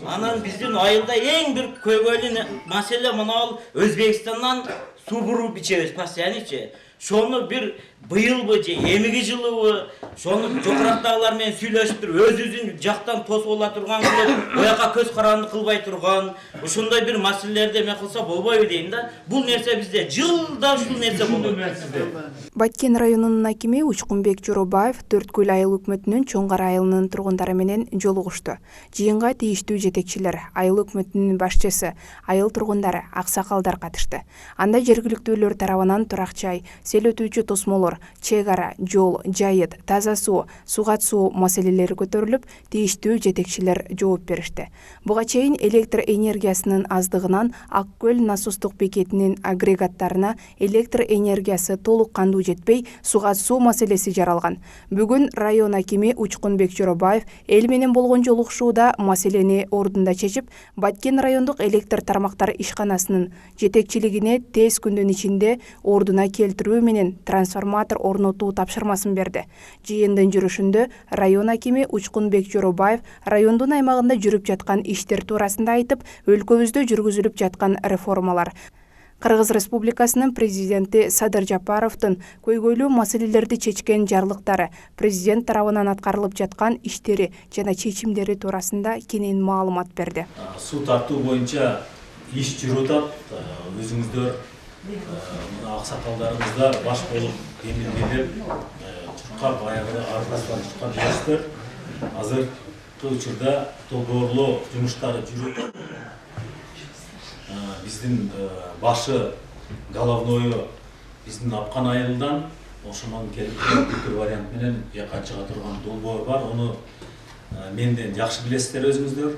Анан биздин айылда эң бир көйгөйлүү маселе мына Өзбекстандан суу буруу бичебиз постояннычы. Şonu bir bıyılbı, emigi жылыбы, şonu жокурактагылар менен сүйлөшүп туруп, өзүбүздүн жактан тосуп ала турган кылып, ояка көз каранды кылбай турган, ошондой бир маселелерди эме кылса болбойбу дейм да. Бул нерсе бизде жылда ушул нерсе болот. Баткен районунун акими Учкунбек Жоробаев Төрткөл айыл өкмөтүнүн Чоңгар айылынын тургундары менен жолугушту. Жыйынга тийиштүү жетекчилер, айыл өкмөтүнүн башчысы, айыл тургундары, аксакалдар катышты. Анда жергиликтүүлөр тарабынан турак жай, сел өтүүчү тосмолор, чек ара, жол, жайыт, таза суу, сугат суу маселелери көтөрүлүп, тийиштүү жетекчилер жооп беришти. Буга чейин электр энергиясынын аздыгынан Ак көл насостук бекетинин агрегаттарына электр энергиясы толук кандуу жетпей, сугат суу маселеси жаралган. Бүгүн район акими Учкунбек Жоробаев эл менен болгон жолугушууда маселени ордунда чечип, Баткен райондук электр тармактар ишканасынын жетекчилигине тез күндүн ичинде ордуна келтирүү менен трансформатор орнотуу тапшырмасын берди. Жыйындын жүрүшүндө район акими Учкунбек Жоробаев райондун аймагында жүрүп жаткан иштер туурасында айтып, өлкөбүздө жүргүзүлүп жаткан реформалар, Кыргыз Республикасынын президенти Садыр Жапаровдун көйгөйлүү маселелерди чечкен жарлыктары, президент тарабынан аткарылып жаткан иштери жана чечимдери туурасында кенен маалымат берди. Суу тартуу боюнча иш жүрүп атат. Өзүңүздөр аксакалдарыбыздар баш болуп эмилгелеп, чуркап аягы аркасынан чуркап жүрүптүр. Азыркы учурда долбоорлоо жумуштары жүрүп атат. Биздин башы головною биздин Апкан айылдан ошонун келип бир вариант менен жака чыга турган долбоор бар. Ону менден жакшы билесиздер өзүңүздөр.